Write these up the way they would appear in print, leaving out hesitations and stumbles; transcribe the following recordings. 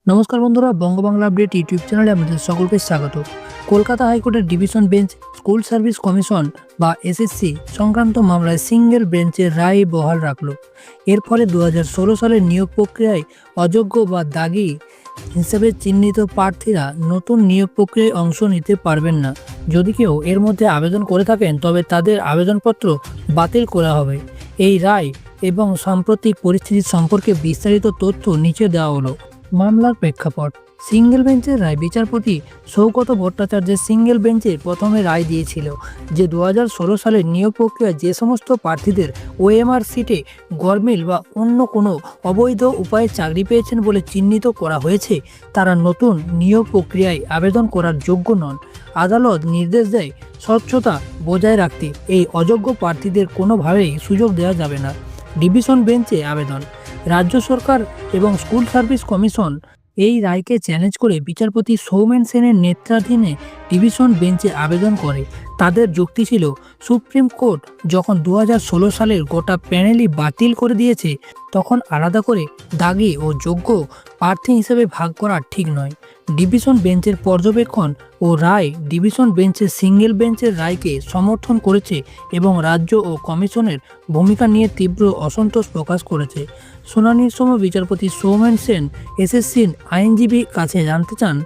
নমস্কার বন্ধুরা, বঙ্গবাংলা update YouTube চ্যানেলে আপনাদের সকলকে স্বাগত। কলকাতা হাইকোর্টের division bench school service commission বা এসএসসি সংক্রান্ত মামলায় সিঙ্গেল বেঞ্চের রায় বহাল রাখল। এর ফলে 2016 সালের নিয়োগ প্রক্রিয়ায় অযোগ্য বা দাগি হিসেবে চিহ্নিত প্রার্থীরা নতুন নিয়োগ প্রক্রিয়ায় অংশ নিতে পারবেন না। যদি কেউ এর মধ্যে আবেদন করে থাকেন তবে তাদের আবেদনপত্র বাতিল করা হবে। এই রায় এবং সাম্প্রতিক পরিস্থিতি সম্পর্কে বিস্তারিত তথ্য নিচে দেওয়া হলো। মামলার প্রেক্ষাপট: সিঙ্গেল বেঞ্চের রায় বিচারপতি সৌগত ভট্টাচার্যের সিঙ্গেল বেঞ্চে প্রথমে রায় দিয়েছিল যে 2016 সালের নিয়োগ প্রক্রিয়ায় যে সমস্ত প্রার্থীদের ওএমআর সিটে গরমিল বা অন্য কোনো অবৈধ উপায়ে চাকরি পেয়েছেন বলে চিহ্নিত করা হয়েছে তারা নতুন নিয়োগ প্রক্রিয়ায় আবেদন করার যোগ্য নন। আদালত নির্দেশ দেয় স্বচ্ছতা বজায় রাখতে এই অযোগ্য প্রার্থীদের কোনোভাবেই সুযোগ দেওয়া যাবে না। ডিভিশন বেঞ্চে আবেদন: রাজ্য সরকার এবং স্কুল সার্ভিস কমিশন এই রায়কে চ্যালেঞ্জ করে বিচারপতি সৌমেন সেনের নেতৃত্বাধীনে ডিভিশন বেঞ্চে আবেদন করে। তাদের যুক্তি ছিল, সুপ্রিম কোর্ট যখন 2016 সালের গোটা প্যানেলই বাতিল করে দিয়েছে তখন আলাদা করে দাগি ও যোগ্য প্রার্থী হিসেবে ভাগ করা ঠিক নয়। ডিভিশন বেঞ্চের পর্যবেক্ষণ ও রায় ডিভিশন বেঞ্চের সিঙ্গেল বেঞ্চের রায়কে সমর্থন করেছে এবং রাজ্য ও কমিশনের ভূমিকা নিয়ে তীব্র অসন্তোষ প্রকাশ করেছে। শুনানির সময় বিচারপতি সৌমেন সেন এসএসসির আইনজীবী কাছে জানতে চান,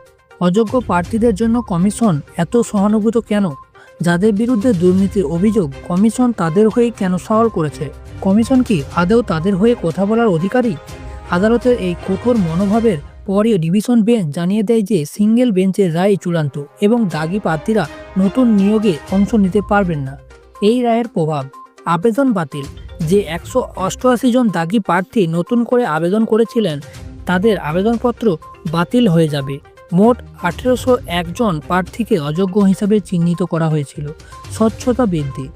অযোগ্য প্রার্থীদের জন্য কমিশন এত সহানুভূত কেন? যাদের বিরুদ্ধে দুর্নীতির অভিযোগ কমিশন তাদের হয়ে কেন সওয়াল করেছে? কমিশন কি আদৌ তাদের হয়ে কথা বলার অধিকারী? আদালতের এই কঠোর মনোভাবের পরে ডিভিশন বেঞ্চ জানিয়ে দেয় যে সিঙ্গেল বেঞ্চের রায় চূড়ান্ত এবং দাগি প্রার্থীরা নতুন নিয়োগে অংশ নিতে পারবেন না। এই রায়ের প্রভাব: আবেদন বাতিল: যে 188 জন দাগি প্রার্থী নতুন করে আবেদন করেছিলেন তাদের আবেদনপত্র বাতিল হয়ে যাবে। মোট 1801 জন প্রার্থীকে অযোগ্য হিসাবে চিহ্নিত করা হয়েছিল। স্বচ্ছতা বৃদ্ধি: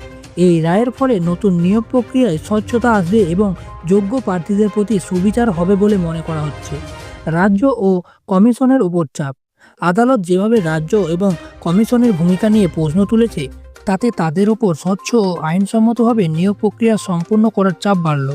এই রায়ের ফলে নতুন নিয়োগ প্রক্রিয়ায় স্বচ্ছতা আসবে এবং যোগ্য প্রার্থীদের প্রতি সুবিচার হবে বলে মনে করা হচ্ছে। রাজ্য ও কমিশনের উপর চাপ: আদালত যেভাবে রাজ্য এবং কমিশনের ভূমিকা নিয়ে প্রশ্ন তুলেছে তাতে তাদের ওপর স্বচ্ছ ও আইনসম্মতভাবে নিয়োগ প্রক্রিয়া সম্পূর্ণ করার চাপ বাড়ল।